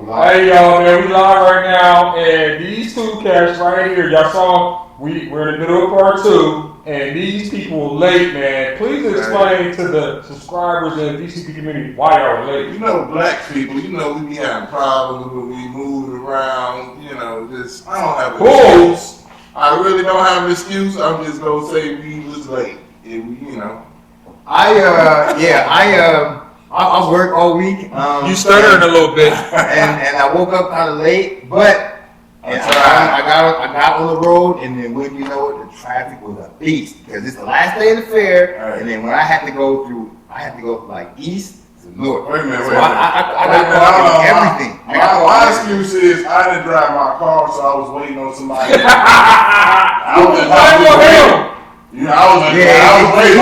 Hey y'all, man, we live right now, and these two cats right here, y'all saw, we're in the middle of part 2, and these people late, man. Please explain to the subscribers and the DCP community why y'all late. You know, black people, we be having problems when we move around, just, I don't have an excuse. I really don't have an excuse. I'm just going to say we was late. I work all week. You stuttering a little bit, and I woke up kind of late, but I got on the road, and then when you know it, the traffic was a beast because it's the last day of the fair, and then when I had to go like east to north. Wait a minute. I got everything. My excuse is I didn't drive my car, so I was waiting on somebody. I was waiting. I was waiting. I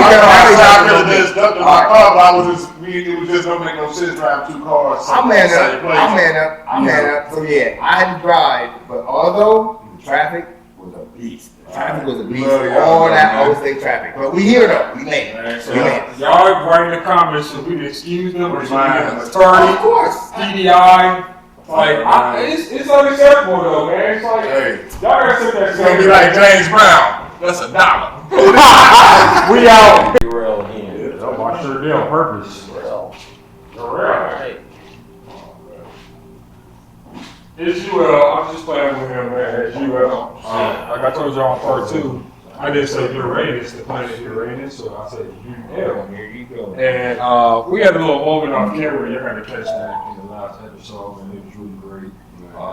could have just dumped in my car, but it was just don't make no sense driving 2 cars. I'm man up. So yeah, I had to drive, but although the traffic was a beast. All that Old State traffic. But we here though. We made it. Y'all write in the comments so we can excuse them or should we get an attorney? Of course. PDI. It's unacceptable though, man. It's like, y'all gotta sit there. It's gonna be like James Brown. That's $1. We out. Real in. I sure did on purpose. It's UL. I'm just playing with him, man. It's UL. Like I told y'all on part 2, I didn't say Uranus, the planet Uranus, so I said UL. Here you go. And we had a little moment off camera. You're going to catch that in the last episode, and it was really great.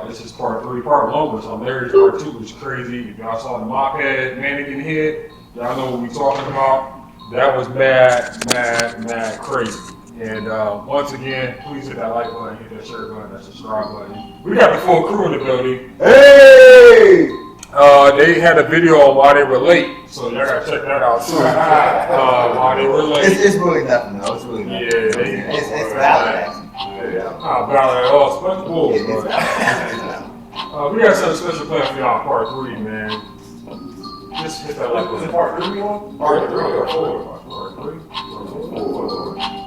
This is part 3. Part 1 was hilarious. Part 2 was crazy. If y'all saw the mop head, mannequin head, y'all know what we're talking about. That was mad crazy. And once again, please hit that like button, hit that share button, that subscribe button. We got the full crew in the building. Hey! They had a video on why they were late, so y'all gotta check that out too. Why they were late. It's really nothing, though. It's really nothing. Yeah, it's valid, actually. Not valid at all. Special bulls. We got something special planned for y'all in part 3, man. Just hit that like button. Part 3 on? Part 3 or 4? Part 3?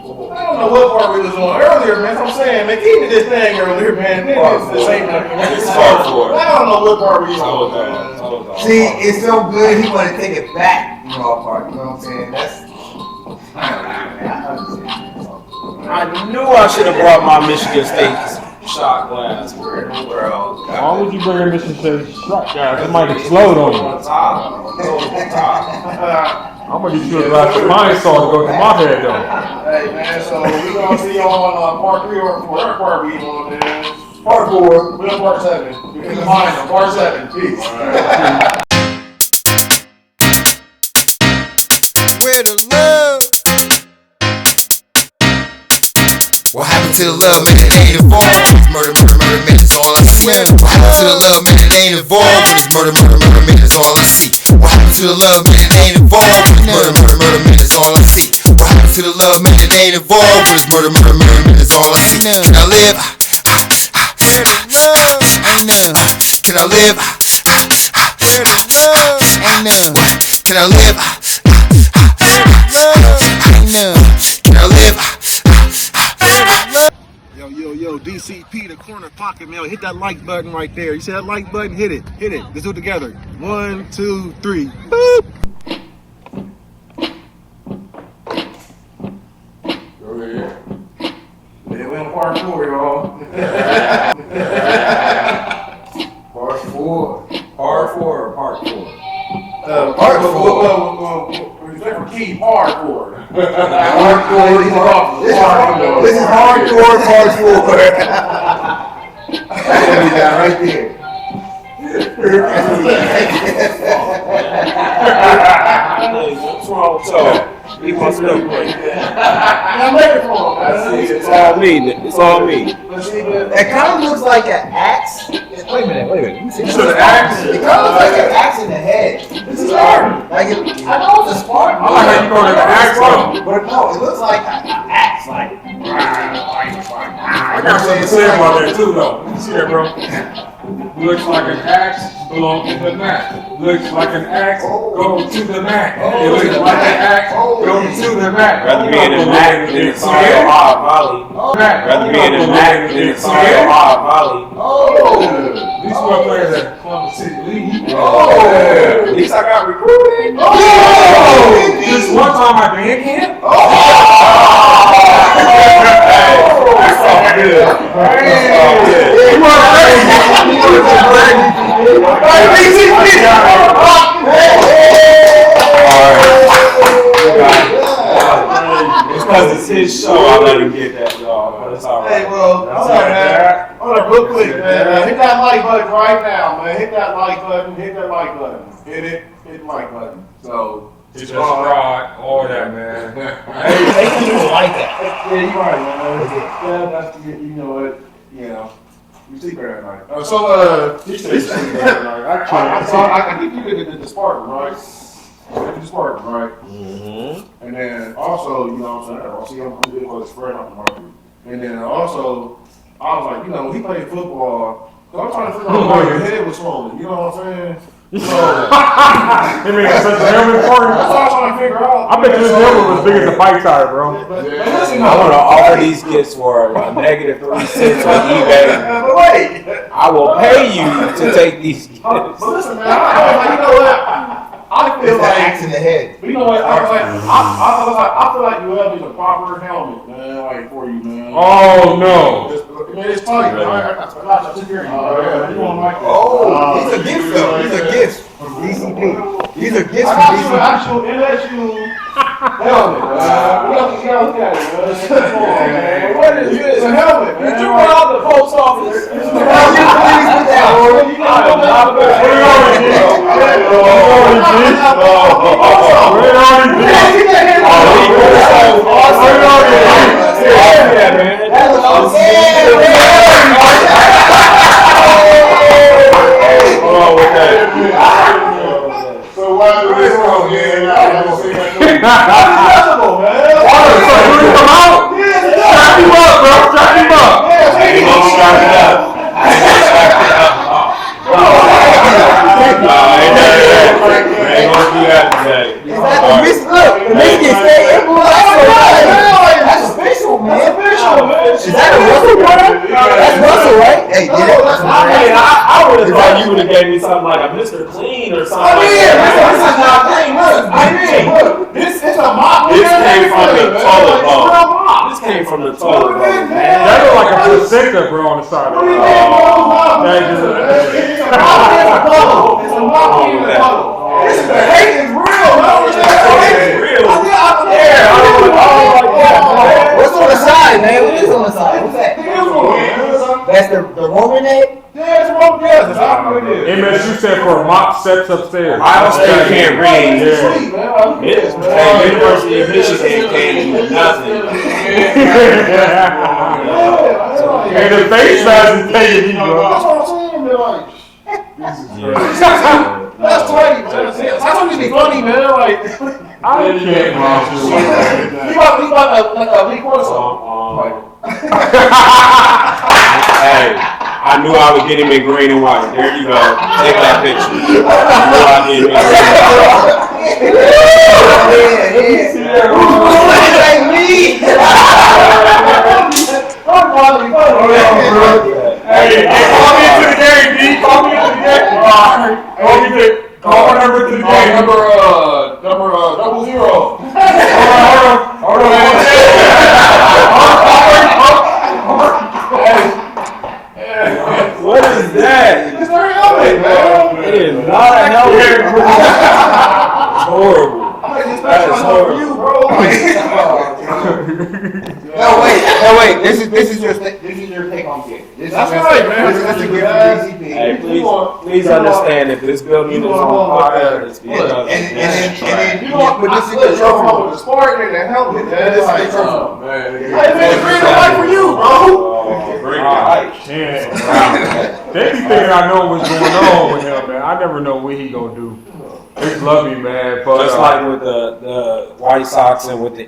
I don't know what part we was on earlier, man. I'm saying, man, keep me this thing earlier, man. This ain't nothing. It's part 4. I don't know what part we was on. See, it's so good, he want to take it back, all part. You know what I'm saying? I knew I should have brought my Michigan State shot glass. Where in the world? Why would you bring a Michigan State shot glass? It might explode on you. I'm gonna get you a glass of mine salt to go to my head though. Hey man, so we gonna see y'all on part 3 or whatever part we on, man. Part 4, we're on part 7. We can combine them. Part 7. Peace. Where the love? What happened to the love, man? It ain't involved. Murder, man, it's all I see. What happened to the love, man? It ain't involved. When it's murder, man, it's all I see. What happened to the love, man? It ain't involved. When it's murder, man, it's all I see. What happened to the love, man? It ain't involved. When it's murder, man, it's all I see. Can I live? Can I live? Can I live? Can I live? Yo, DCP, the corner pocket mail. Hit that like button right there. You see that like button? Hit it. Let's do it together. 1, 2, 3. Boop. Go ahead. Yeah, we on part 4, y'all. Part 4. Part 4 or part 4? Part 4. Different key, part 4. Hardcore. This is hardcore part 4. That's what we got right there. What's wrong with y'all? He wants to know. I'm making for him. It's all me. It's all me. It kind of looks like an axe. Wait a minute. You see It's an axe. It kind of looks like an axe in the head. This is Spartan. I know it's a Spartan. I like how you call it an axe though. But no, it looks like an axe. Like, I got something to say about that too though. You see that, bro? Looks like an axe. belong in the mat. Looks like an axe, go to the mat. It looks like an axe, go to the mat. Rather be in a Mac than a hard volley. Rather be in a Mac than a hard volley. These four players at Columbus City League. At least I got recruited. Just one time I band camp. That's all good. Because it's his show, I let him get that, y'all. But it's all right. Hey, well, I'm sorry, man. Hold on, real quick, man. Hit that like button right now, man. Hit that like button. Hit that like button. Hit it. Hit the like button. So, Just fraud, all that, man. They people like that. yeah, you're right, man. Yeah, that's the, you know what, you know. You sleep there at night. You sleep there at night. I think you did the Spartan, right? The Spartan, right? Mm-hmm. And then also, you know what I'm saying? I see I'm good for the spread out the market. And then also, I was like, you know, when he played football, so I'm trying to figure out why your head was swollen. You know what I'm saying? So, You mean such a helmet for him? that's what I'm trying to figure out. I bet this helmet was big as a bike tire, bro. But listen, I want to offer these gifts for a negative 3 cents on eBay. But wait. I will pay you to take these gifts. But listen, man, I was like, you know what? I feel It's the axe in like, the head. but you know what? I feel like you have a proper helmet, man, like for you, man. Oh, no. Man, it's tight, man. I took care of you. Yeah, you won't like that. Oh, these are gifts though. These are gifts from DCP. These are gifts I from got you an DCP. actual NSU helmet, man. You gotta look at it, man. What is this? It's a helmet, man. Did you run out the post office? So why do this wrong? Yeah, I don't see that. Come out! Strap him up, bro. Strap him up. That's official, man. Is that a Russell brother? That's Russell, right? Hey, get it? That's I would have thought you would have gave me something like a Mr. Clean or something. This is not clean. Look, this is a mop. This came from the toilet bowl. This came from the toilet bowl, man. That looks like a placenta, bro, on the side of the It's a mop in the puddle. This is the hate is real, man. What's on the side, man? What is on the side? What's that? That's the Roman name? Yeah, it's wrong. Yeah, that's how it is. MSU said for mop sets upstairs. Ohio State can't read. Yeah. University of Michigan can't do nothing. And the face mask is taking you, bro. That's what I'm saying, man. Like, that's funny, man. I told you to be funny, man. Like, I can't watch you. he about a big quarter song. Hey, I knew I would get him in green and white. There you go. Take that picture. I knew I'd get him in Hey, call me into the game, D. Call me into the game. Call number to the game. Number 00. Hold on. What is that? It's their helmet, man. It is not a helmet. It's horrible. That is horrible. You, bro. No, wait. This is your take on it. That's right, man. This is a gift from DCP. Hey, please understand if this building is on fire, it's because And then You want put this in the the trophy trophy. with the Spartan and the helmet, man. This is Like, the trophy. hey, man, it's green and white for you, bro. Yeah. They be thinking I know what's going on with him, man. I never know what he gonna do. It's lovely, man. But just like with the White Sox and with the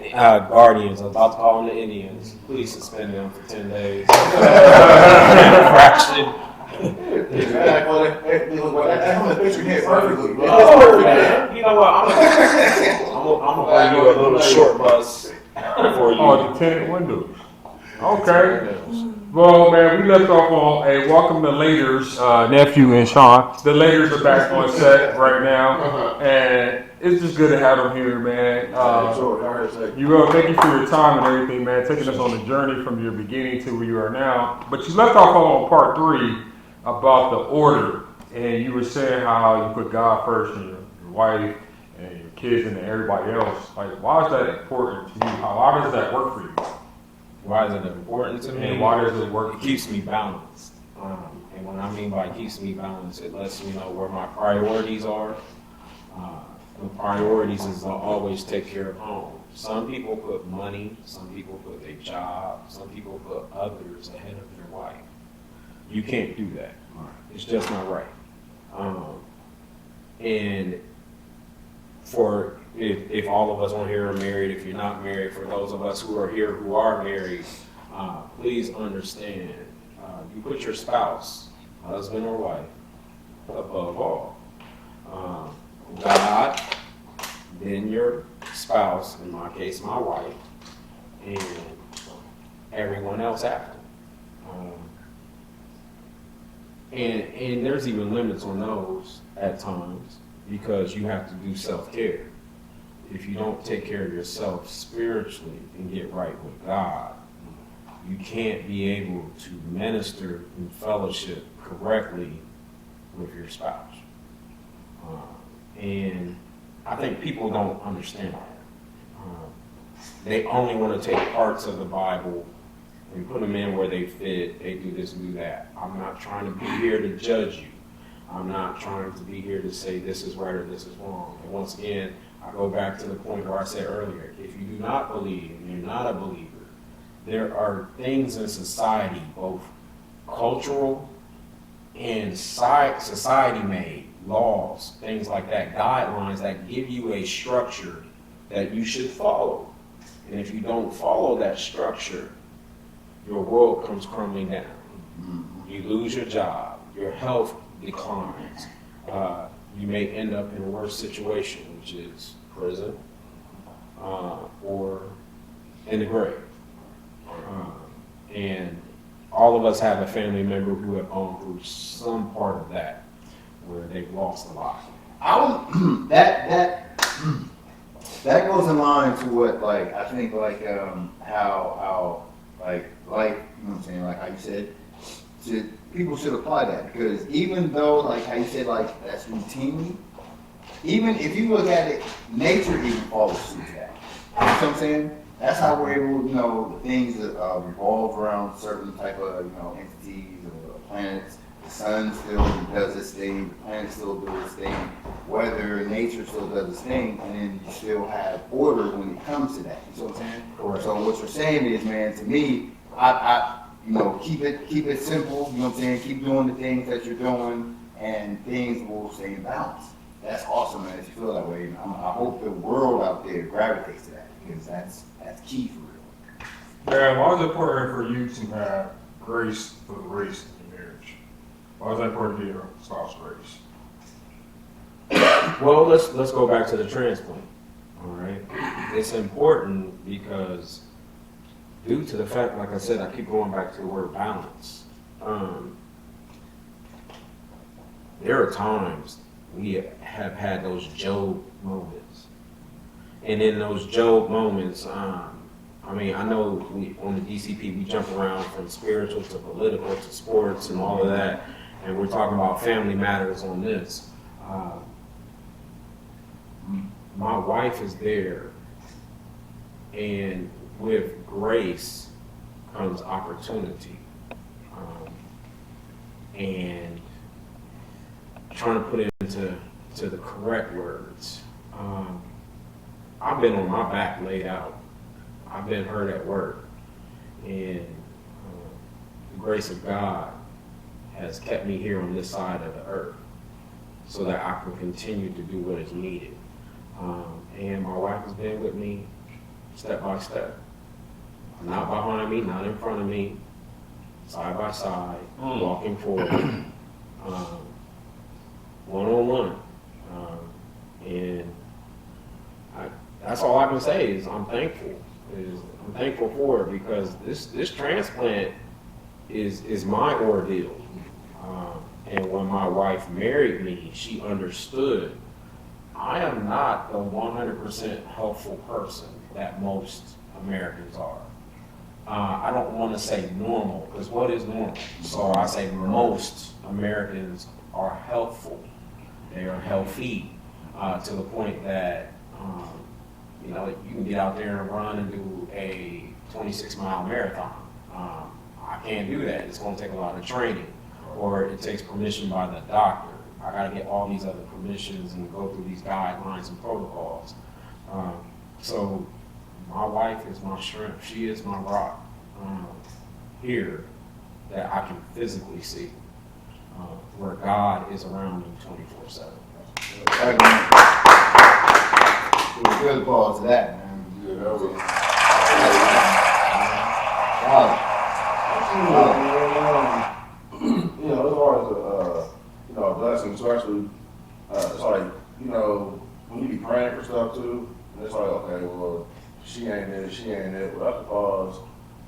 Guardians, I'm about to call them the Indians. Please suspend them for 10 days. Infraction That picture hit perfectly, bro. Oh, man. You know what? I'm gonna bring you a little short bus for you. Oh, the tinted windows. Okay. Well, man, we left off on a welcome to Laters, nephew and Sean. The Laters are back on set right now, and it's just good to have them here, man. You will thank you for your time and everything, man, taking us on the journey from your beginning to where you are now. But you left off on part 3 about the order, and you were saying how you put God first and your wife and your kids and everybody else. Like, why is that important to you? Why does that work for you? Why is it important to me? And why does it work? It keeps me balanced. And what I mean by keeps me balanced, it lets me know where my priorities are. The priorities is to always take care of home. Some people put money, some people put their job, some people put others ahead of their wife. You can't do that. It's just not right. And for if all of us on here are married, if you're not married, for those of us who are here who are married, please understand, you put your spouse, husband or wife, above all. God, then your spouse, in my case, my wife, and everyone else after. And there's even limits on those at times because you have to do self-care. If you don't take care of yourself spiritually and get right with God, you can't be able to minister and fellowship correctly with your spouse. And I think people don't understand that. They only want to take parts of the Bible and put them in where they fit. They do this and do that. I'm not trying to be here to judge you. I'm not trying to be here to say this is right or this is wrong. And once again, I go back to the point where I said earlier, if you do not believe and you're not a believer, there are things in society, both cultural and society-made laws, things like that, guidelines that give you a structure that you should follow. And if you don't follow that structure, your world comes crumbling down. You lose your job, your health declines. You may end up in a worse situation, which is prison or in the grave. And all of us have a family member who have gone through some part of that where they've lost a lot. That goes in line to what, like, I think, like, how like you know what I'm saying, like how you said, people should apply that, because even though, like how you said, like that's routinely, even if you look at it, nature even follows suit to that. You know what I'm saying? That's how we're able, you know, the things that revolve around certain type of, you know, entities or planets. The sun still does its thing, the planet still does its thing, weather, nature still does its thing, and then you still have order when it comes to that. You know what I'm saying? Correct. So what you're saying is, man, to me, I you know, keep it simple. You know what I'm saying? Keep doing the things that you're doing, and things will stay in balance. That's awesome, man. If you feel that way, and I hope the world out there gravitates to that, because that's key for real. Yeah, why is it important for you to have grace for the race in your marriage? Why is that important to your spouse, grace? Well, let's go back to the transplant. All right, it's important because due to the fact, like I said, I keep going back to the word balance. There are times we have had those Job moments, and in those Job moments, I mean, I know we on the DCP we jump around from spiritual to political to sports and all of that, and we're talking about family matters on this. My wife is there, and with grace comes opportunity. And trying to put it into the correct words. I've been on my back laid out. I've been hurt at work. And the grace of God has kept me here on this side of the earth so that I can continue to do what is needed. And my wife has been with me step by step. Not behind me, not in front of me, side by side, walking forward. one-on-one. And that's all I can say is I'm thankful. I'm thankful for it because this transplant is my ordeal. And when my wife married me, she understood I am not the 100% helpful person that most Americans are. I don't want to say normal, because what is normal? So I say most Americans are helpful. They are healthy to the point that, you know, you can get out there and run and do a 26-mile marathon. I can't do that. It's going to take a lot of training, or it takes permission by the doctor. I got to get all these other permissions and go through these guidelines and protocols. So my wife is my strength. She is my rock here that I can physically see, where God is around me 24/7. Good applause to that, man. Yeah, that was. You know, as far as you know, a blessing, especially, it's like, you know, when you be praying for stuff too, and it's like, okay, well, she ain't it, but that's because,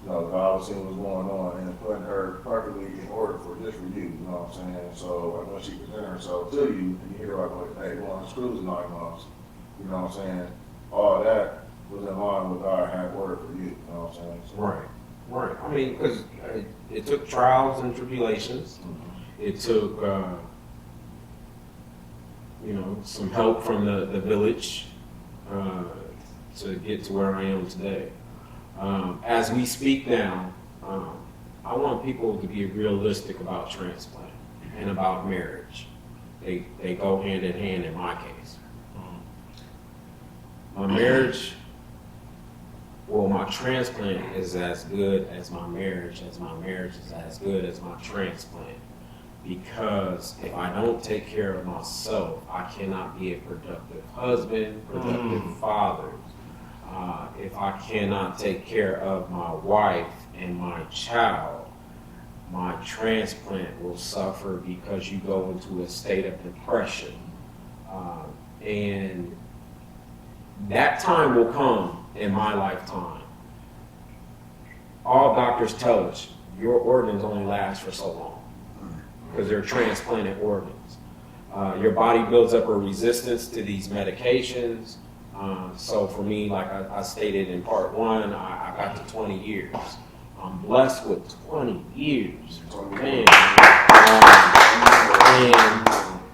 you know, God was seeing what's going on and putting her perfectly in order for just for you, you know what I'm saying? So like, when she presented herself to you, and you hear like, hey, going to screws in 9 months, you know what I'm saying? All that was in line with God had word for you, you know what I'm saying? So, Right. I mean, because it took trials and tribulations. It took, you know, some help from the village to get to where I am today. As we speak now, I want people to be realistic about transplant and about marriage. They go hand in hand in my case. My marriage, well, my transplant is as good as my marriage is as good as my transplant. Because if I don't take care of myself, I cannot be a productive husband, productive father. If I cannot take care of my wife and my child, my transplant will suffer because you go into a state of depression. And that time will come in my lifetime. All doctors tell us your organs only last for so long because they're transplanted organs. Your body builds up a resistance to these medications. So for me, like I stated in part 1, I got to 20 years. I'm blessed with 20 years. Man. And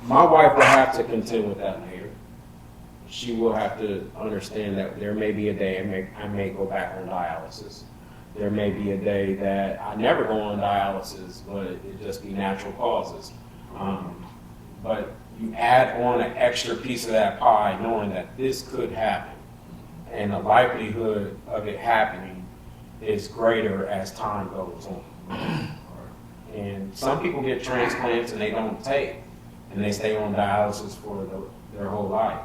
my wife will have to contend with that later. She will have to understand that there may be a day I may go back on dialysis. There may be a day that I never go on dialysis, but it just be natural causes. But you add on an extra piece of that pie knowing that this could happen. And the likelihood of it happening is greater as time goes on. And some people get transplants and they don't take, and they stay on dialysis for their whole life.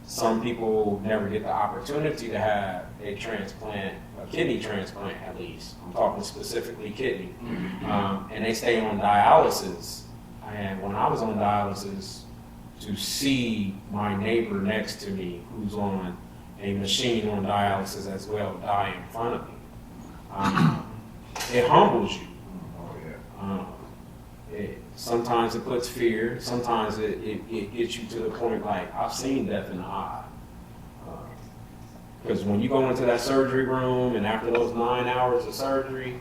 Some people never get the opportunity to have a transplant, a kidney transplant at least. I'm talking specifically kidney. And they stay on dialysis. And when I was on dialysis, to see my neighbor next to me who's on a machine on dialysis as well die in front of me, it humbles you. Sometimes it puts fear. Sometimes it gets you to the point like, I've seen death in the eye. Because when you go into that surgery room and after those 9 hours of surgery,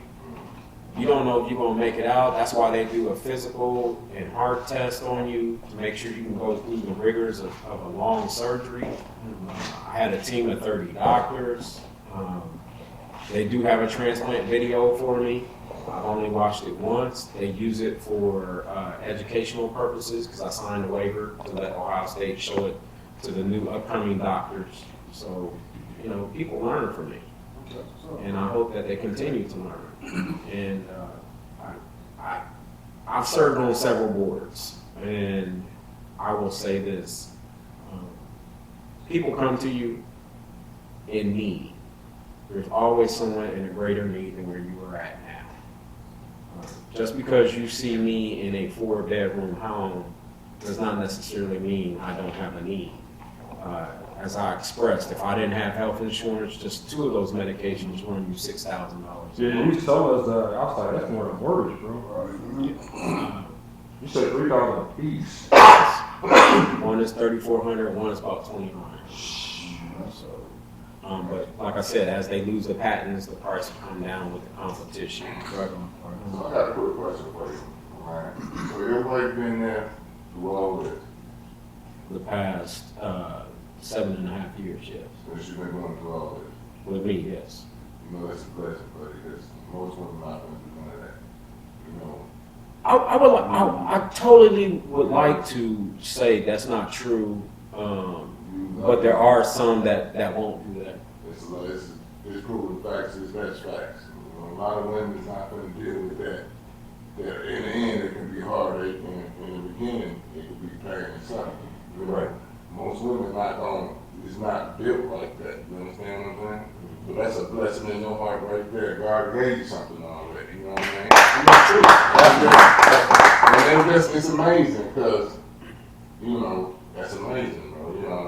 you don't know if you're going to make it out. That's why they do a physical and heart test on you to make sure you can go through the rigors of a long surgery. I had a team of 30 doctors. They do have a transplant video for me. I've only watched it once. They use it for educational purposes because I signed a waiver to let Ohio State show it to the new upcoming doctors. So, you know, people learn from me. And I hope that they continue to learn. And I've served on several boards. And I will say this. People come to you in need. There's always someone in a greater need than where you are at now. just because you see me in a 4-bedroom home does not necessarily mean I don't have a need. As I expressed, if I didn't have health insurance, just 2 of those medications run you $6,000. Yeah, you told us that. I was like, that's more than mortgage, bro. You said $3,000 a piece. One is $3,400, one is about $2,900. So, but like I said, as they lose the patents, the price will come down with the competition. So I got a quick question for you. All right. So everybody's been there through all this. The past 7.5 years, yes. Since you've been going through all this. With me, yes. You know, that's a blessing, buddy, because most women not going to do none of that. You know. I totally would like to say that's not true, but there are some that won't do that. It's proven facts, that's facts. You know, a lot of women is not going to deal with that. That in the end, it can be heartache, and in the beginning, it can be pain and suffering. You know? Right. Most women is not built like that. You understand what I'm saying? But that's a blessing in your heart right there. God gave you something already. You know what I mean? And it's amazing because, you know, that's amazing, bro. You know,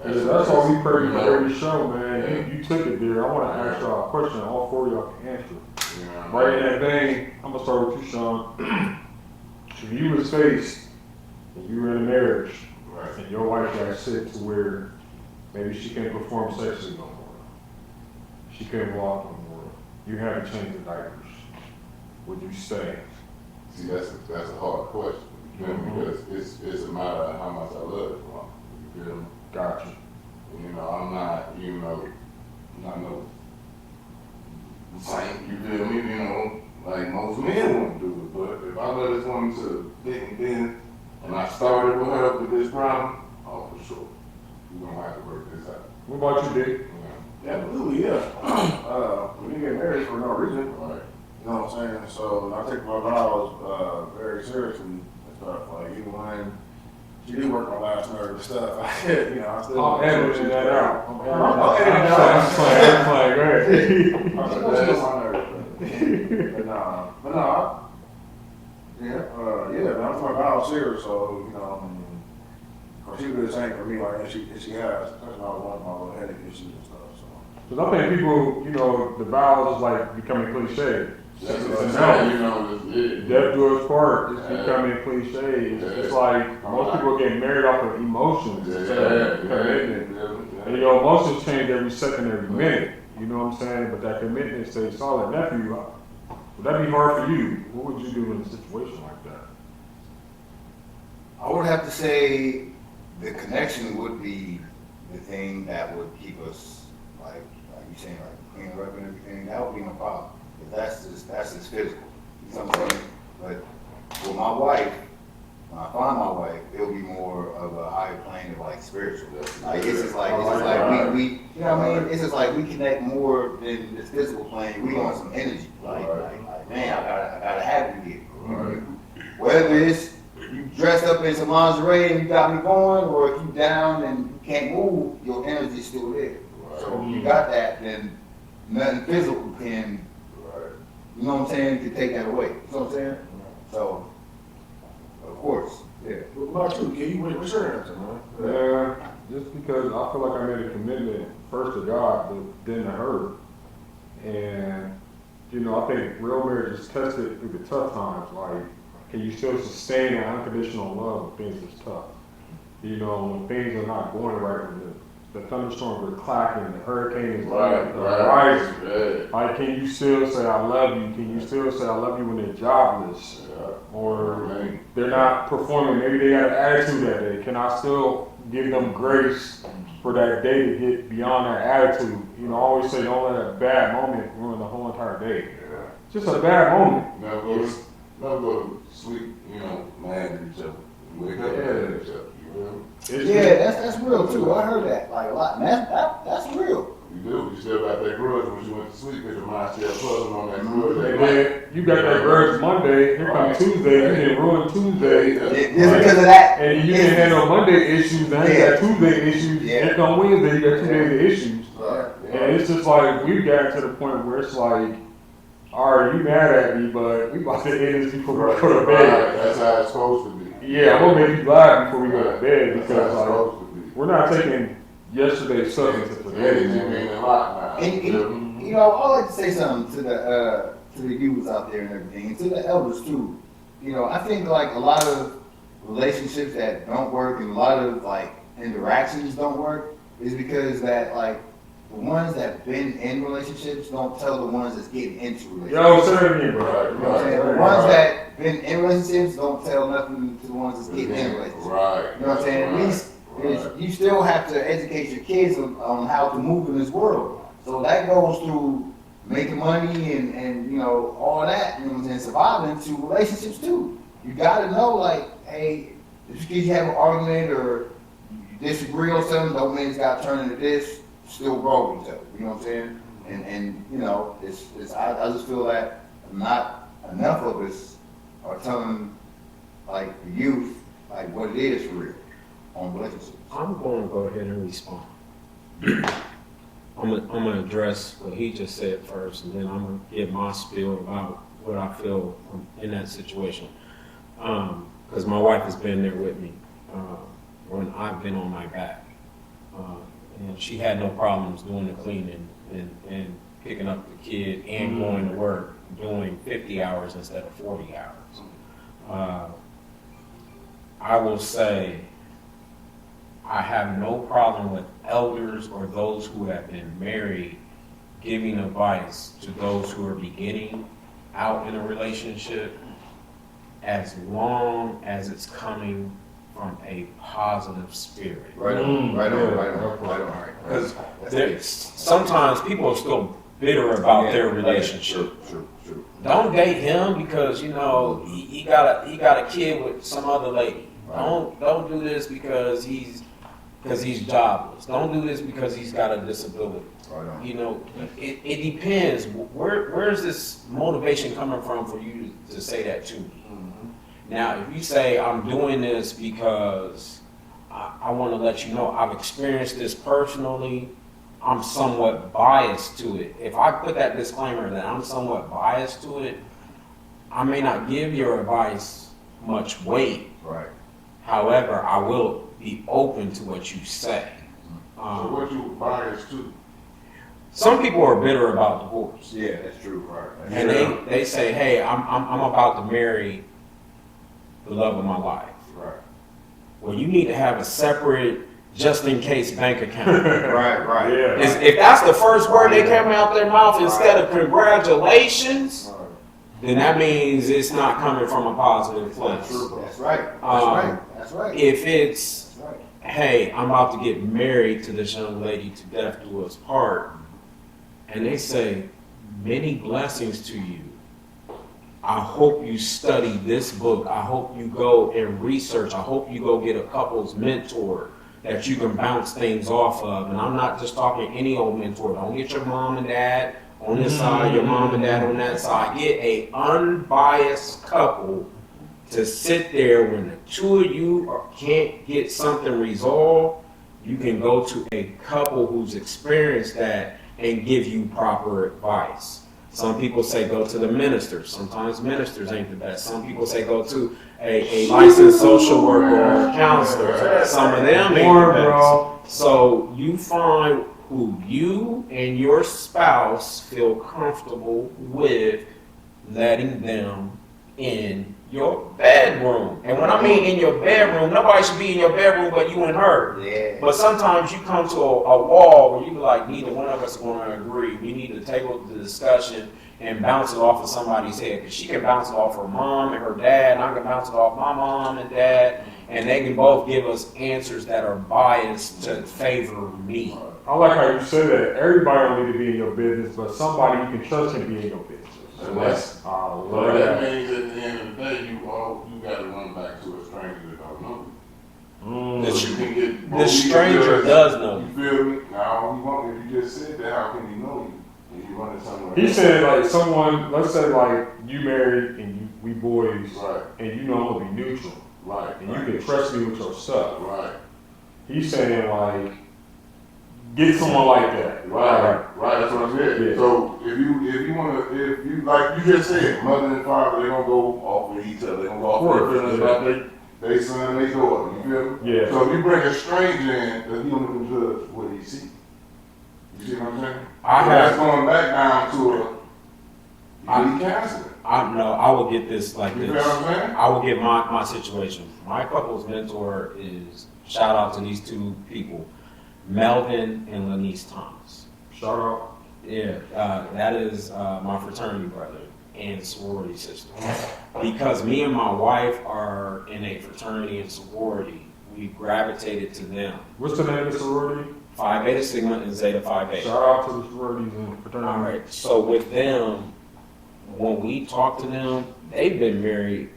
That's all we pray for every show, man. You took it there. I want to ask y'all a question. All 4 of y'all can answer. Yeah. Right in that vein, I'm going to start with you, Sean. If you was faced, and you were in a marriage, Right. and your wife got sick to where maybe she can't perform sexually no more. She couldn't walk no more. You had to change the diapers. Would you stay? See, that's a hard question. You know, because it's a matter of how much I love it. You feel me? Gotcha. You know, I'm not, not no saint, you feel me? You know, like most men want to do it. But if I let this woman to thick and thin, and I started with her with this problem, oh, for sure. We're going to have to work this out. What about you, Dick? Yeah, absolutely, yeah. We didn't get married for no reason. Right. You know what I'm saying? So I take my vows very seriously and stuff. Like even when she did work on last nerve and stuff, I still. I'm editing that out. I'm editing that out. I'm playing, go ahead. I'm still my nerves, but no. Yeah, man, I'm talking about serious, so, cause she was the same for me, like, and she has, that's why I was one of my little headache issues and stuff, so. Because I think people, the vows is like becoming cliche. That's what I'm saying, you know. Death do us part. It's becoming cliche. It's like most people get married off of emotions instead of commitment. And your emotions change every second, every minute. You know what I'm saying? But that commitment stays solid. Nephew, would that be hard for you? What would you do in a situation like that? I would have to say the connection would be the thing that would keep us, like you saying, like cleaning up and everything. That would be no problem. That's just physical. You know what I'm saying? But with my wife, when I find my wife, it'll be more of a higher plane of like spiritual. Like it's just like we you know what I mean? It's just like we connect more than this physical plane. We want some energy. Like man, I gotta have you here. Right. Whether it's you dressed up in some lingerie and you got me going, or if you down and you can't move, your energy's still there. Right. So if you got that, then nothing physical can. You know what I'm saying? To take that away. You know what I'm saying? So, of course, yeah. What about you, Key? What's your answer, man? Yeah, just because I feel like I made a commitment first to God, but then to her. And, I think real marriage is tested through the tough times. Like, can you still sustain an unconditional love when things is tough? When things are not going right, when the thunderstorms are clacking, the hurricane is rising. Like, can you still say I love you? Can you still say I love you when they're jobless? Or they're not performing? Maybe they got an attitude that day. Can I still give them grace for that day to get beyond that attitude? I always say don't let a bad moment ruin the whole entire day. Just a bad moment. Never go to sleep, mad at each other. Wake up mad at each other. Yeah, that's real too. I heard that like a lot. Man, that's real. You do. You still got that grudge when you went to sleep because your mind still puzzling on that grudge. And then you got that grudge Monday. Here comes Tuesday. You didn't ruin Tuesday. Just because of that. And you didn't handle Monday issues. Now you got Tuesday issues. Here come Wednesday. You got 2 days of issues. Right. And it's just like we've gotten to the point where it's like, all right, you mad at me, but we about to end this before we go to Right, bed. that's how it's supposed to be. Yeah, I'm gonna make you glad before we go to bed That's how it's because like supposed to be. we're not taking yesterday's stuff into today. Energy mean a lot now. And, you know, I like to say something to the youths out there and everything, and to the elders too. You know, I think like a lot of relationships that don't work and a lot of like interactions don't work is because that like the ones that been in relationships don't tell the ones that's getting into relationships. Yo, say it again, bro. Right, You know what I'm saying? The ones that been in relationships don't tell nothing to the ones that's getting in relationships. Right. You know what I'm saying? At least you still have to educate your kids on how to move in this world. So that goes through making money and you know, all that, you know what I'm saying, surviving to relationships too. You gotta know like, hey, just because you have an argument or you disagree on something, don't mean it's gotta turn into this, still grow with each other. You know what I'm saying? And you know, I just feel that not enough of us are telling like the youth like what it is for real on relationships. I'm going to go ahead and respond. I'm gonna address what he just said first, and then I'm gonna give my spiel about what I feel in that situation. Because my wife has been there with me when I've been on my back, and she had no problems doing the cleaning and picking up the kid and going to work, doing 50 hours instead of 40 hours. I will say, I have no problem with elders or those who have been married giving advice to those who are beginning out in a relationship, as long as it's coming from a positive spirit. Right on. Because sometimes people are still bitter about their relationship. True. Don't date him because you know he got a kid with some other lady. Don't do this because he's jobless. Don't do this because he's got a disability. Right. You know, it depends. Where's this motivation coming from for you to say that to me? Now, if you say I'm doing this because I want to let you know I've experienced this personally, I'm somewhat biased to it. If I put that disclaimer that I'm somewhat biased to it, I may not give your advice much weight. Right. However, I will be open to what you say. So what you biased to? Some people are bitter about divorce, Yeah, that's true. Right. and they say, "Hey, I'm about to marry the love of my life." Right. Well, you need to have a separate, just in case bank account. Right. Yeah. If that's the first word that came out their mouth instead of congratulations, then that means it's not coming from a positive place. That's right. That's right. If it's, That's right. hey, I'm about to get married to this young lady to death do us part, and they say, many blessings to you. I hope you study this book. I hope you go and research. I hope you go get a couple's mentor that you can bounce things off of. And I'm not just talking any old mentor. Don't get your mom and dad on this side, your mom and dad on that side. Get a unbiased couple to sit there when the two of you can't get something resolved. You can go to a couple who's experienced that and give you proper advice. Some people say go to the minister. Sometimes ministers ain't the best. Some people say go to a licensed social worker or a counselor. Some of them ain't the best. So you find who you and your spouse feel comfortable with letting them in your bedroom. And when I mean in your bedroom, nobody should be in your bedroom but you and her. Yeah. But sometimes you come to a wall where you be like, neither one of us are going to agree. We need to table the discussion and bounce it off of somebody's head. Because she can bounce it off her mom and her dad, and I can bounce it off my mom and dad, and they can both give us answers that are biased to favor me. I like how you said that. Everybody don't need to be in your business, but somebody you can trust can be in your business. So that's, So that means at the end of the day, you got to run back to a stranger that don't know you. The stranger does know You you. feel me? Now, you want, if you just said that, how can he know you? If you run somewhere He else? said like someone, let's say like you married and we boys, Right, and you know I'm gonna be neutral, right, and you can trust me with your stuff. right, He's saying like, get someone like that. right, that's what I'm saying. Yeah. So if you you want to, if you, like you just said, mother and father, they're going to go off with each other. They're going to go off with their feelings about they son, they daughter. You feel me? Yeah. So if you bring a stranger in, then he only can judge what he see. You see what I'm saying? That's going back down to a counseling. I will get this like You this. feel what I'm saying? I will get my situation. My couple's mentor is, shout out to these two people, Melvin and Lanice Thomas. Shout out. Yeah, that is my fraternity brother and sorority sister. Because me and my wife are in a fraternity and sorority, we gravitated to them. What's the name of the sorority? Phi Beta Sigma and Zeta Phi Beta. Shout out to the sororities and fraternities. All right, so with them, when we talk to them, they've been married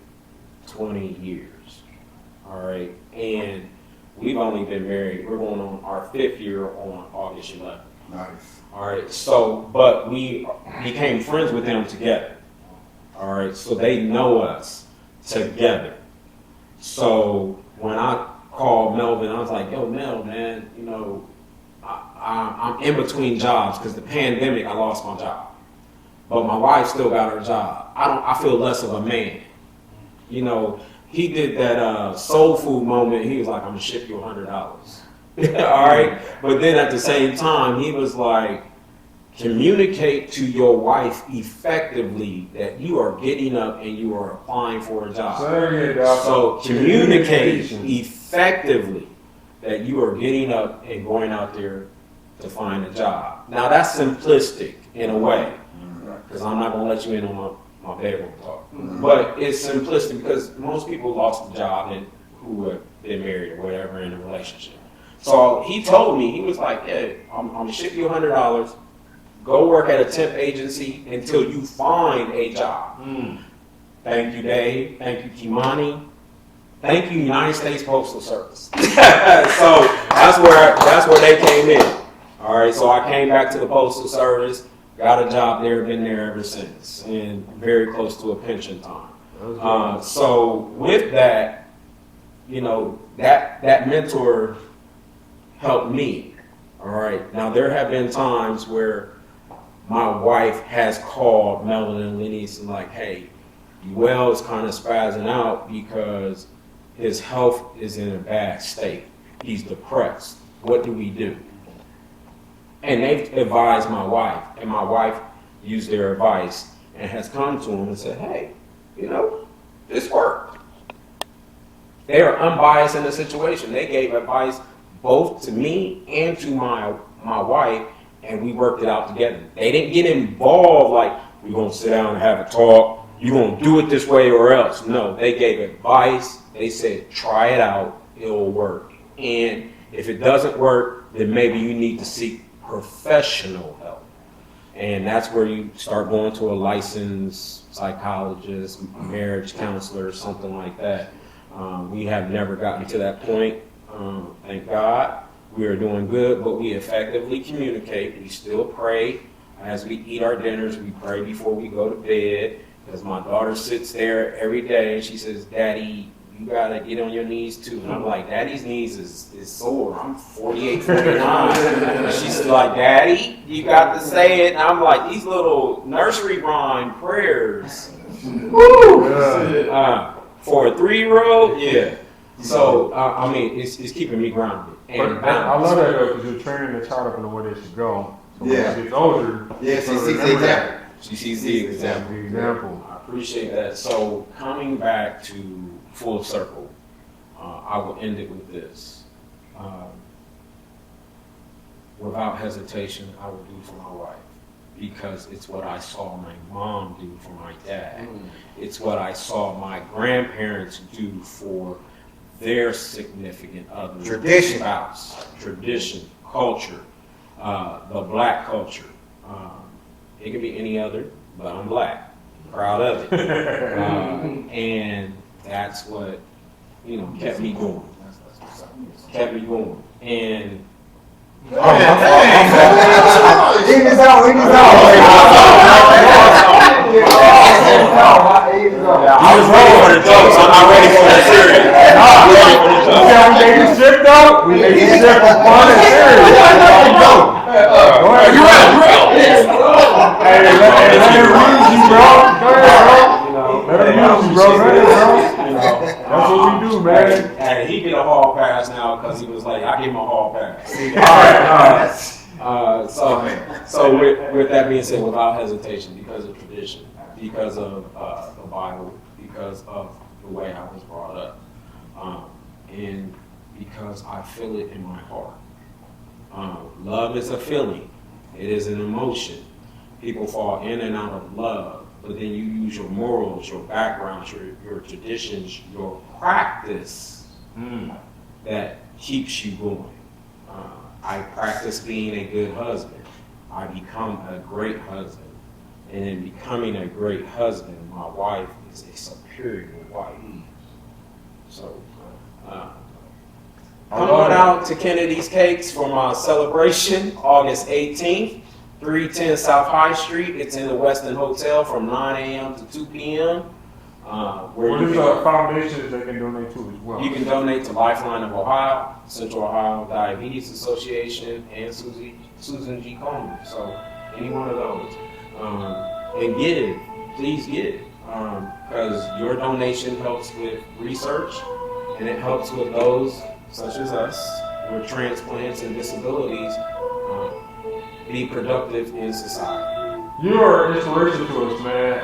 20 years. All right, and we've only been married, we're going on our 5th year on August 11th. Nice. All right, so, but we became friends with them together. All right, so they know us together. So when I called Melvin, I was like, yo, Mel, man, you know, I'm in between jobs because the pandemic, I lost my job. But my wife still got her job. I feel less of a man. You know, he did that soul food moment. He was like, I'm gonna ship you $100. All right. But then at the same time, he was like, communicate to your wife effectively that you are getting up and you are applying for a job. So communicate effectively that you are getting up and going out there to find a job. Now that's simplistic in a way, because I'm not gonna let you in on my bedroom talk. But it's simplistic because most people lost a job and who have been married or whatever in a relationship. So he told me, he was like, hey, I'm gonna ship you $100. Go work at a temp agency until you find a job. Thank you, Dave. Thank you, Kimani. Thank you, United States Postal Service. So that's where they came in. All right, so I came back to the Postal Service, got a job there, been there ever since, and very close to a pension time. So with that, you know, that mentor helped me. All right, now there have been times where my wife has called Melvin and Lenice and like, hey, Well is kind of spazzing out because his health is in a bad state. He's depressed. What do we do? And they've advised my wife, and my wife used their advice and has come to him and said, hey, you know, this worked. They are unbiased in the situation. They gave advice both to me and to my wife, and we worked it out together. They didn't get involved like, we're going to sit down and have a talk. You're going to do it this way or else. No, they gave advice. They said, try it out. It'll work. And if it doesn't work, then maybe you need to seek professional help. And that's where you start going to a licensed psychologist, marriage counselor, something like that. We have never gotten to that point. Thank God. We are doing good, but we effectively communicate. We still pray. As we eat our dinners, we pray before we go to bed. Because my daughter sits there every day and she says, Daddy, you gotta get on your knees too. And I'm like, Daddy's knees is sore. I'm 48, 49. And she's like, Daddy, you got to say it. And I'm like, these little nursery rhyme prayers. Woo! For a 3-year-old, yeah. So, I mean, it's keeping me grounded. And I love that though, because you're training the child up in the way they should go. So when it gets older, she sees the example. She sees the example. I appreciate that. So, coming back to full circle, I will end it with this. Without hesitation, I will do for my wife. Because it's what I saw my mom do for my dad. It's what I saw my grandparents do for their significant other, Tradition. spouse, tradition, culture, the black culture. It could be any other, but I'm black. Proud of it. And that's what, you know, kept me going. Kept me going. And Eat this out. I was ready for the jokes. I'm not ready for the serious. I'm ready for the jokes. we made this shit though. We made this shit for fun and serious. Go ahead. You real. Hey, bro. appreciate Bro. it. You know, That's what we do, man. And he get a hall pass now because he was late. I give him a hall pass. So with that being said, without hesitation, because of tradition, because of the Bible, because of the way I was brought up, and because I feel it in my heart. Love is a feeling. It is an emotion. People fall in and out of love, but then you use your morals, your background, your traditions, your practice that keeps you going. I practice being a good husband. I become a great husband. And in becoming a great husband, my wife is a superior wife. So, come on out to Kennedy's Cakes for my celebration, August 18th, 310 South High Street. It's in the Westin Hotel from 9 a.m. to 2 p.m. What is a foundation that they can donate to as well? You can donate to Lifeline of Ohio, Central Ohio Diabetes Association, and Susan G. Coleman. So any one of those. And give, please give, because your donation helps with research, and it helps with those such as us with transplants and disabilities be productive in society. You are an inspiration to us, man.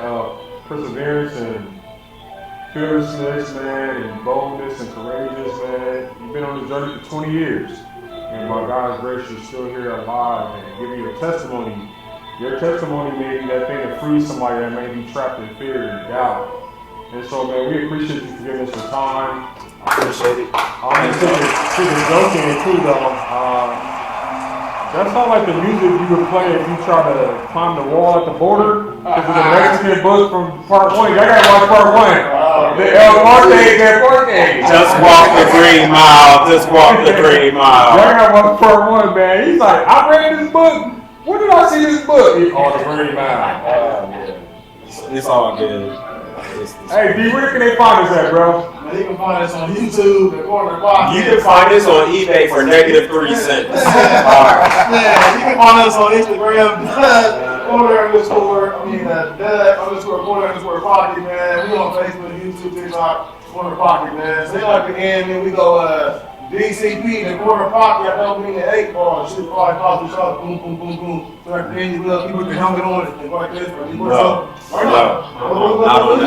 Perseverance and fearlessness, man, and boldness and courageous, man. You've been on the journey for 20 years, and by God's grace, you're still here alive, man. Giving your testimony. Your testimony may be that thing that frees somebody that may be trapped in fear and doubt. And so, man, we appreciate you for giving us your time. I appreciate it. I'm just sitting joking too, though. That sounds like the music you would play if you try to climb the wall at the border. This is a Mexican book from part 1. Y'all gotta watch part 1. The El Norte de Forte. Just walk the 3 mile. Just walk the 3 mile. Y'all gotta watch part 1, man. He's like, I read this book. Where did I see this book? He called the 3 mile. It's all good. Hey, D, where can they find us at, bro? You can find us on YouTube, the Corner Podcast. You can find this on eBay for -3 cents. Yeah, you can find us on Instagram, Corner_, Pocket, man. We on Facebook, YouTube, TikTok, Corner Pocket, man. Say like the end, then we go DCP, the Corner Pocket, help me the 8 ball, shoot 5 calls, shot, boom, boom, boom, boom. So at the end, you will keep with the helmet on it, and like this, but you put let's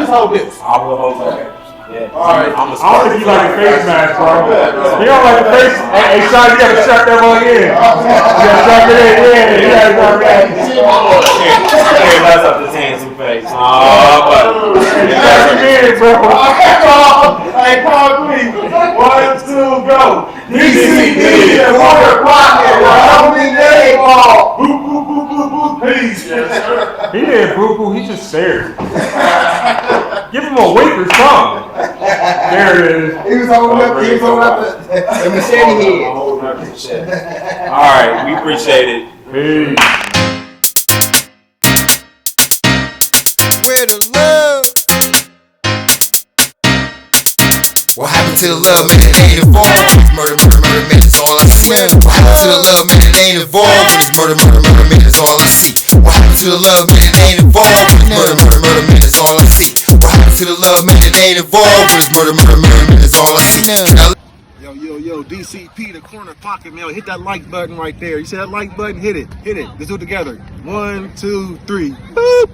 hold this. I will hold that. Yeah. Alright. I don't think you like a face mask, bro. You don't like a face. Hey, Sean, you gotta strap that one in. You gotta strap it in. Yeah, you gotta strap that in. Hey, that's up this handsome face. Oh, but Strap it in, bro. Hey, call me. 1, 2, go. DCP, the Corner Pocket, help me the 8 ball. Boop, boop, boop, boop, boop. Peace. Yes, sir. He didn't boo-boo, he just stared. Give him a wink or something. There it is. He was holding up the machete head. I'm holding up the machete. All right, we appreciate it. Peace. Where the love? What happened to the love, man, it ain't involved? Murder, murder, murder, man, it's all I see. What happened to the love, man, it ain't involved? When it's murder, murder, murder, man, it's all I see. What happened to the love, man, it ain't involved? When it's murder, murder, murder, man, it's all I see. What happened to the love, man, it ain't involved? When it's murder, murder, murder, man, it's all I see. Yo, DCP, the Corner Pocket, man. Hit that like button right there. You see that like button? Hit it. Let's do it together. 1, 2, 3. Boop.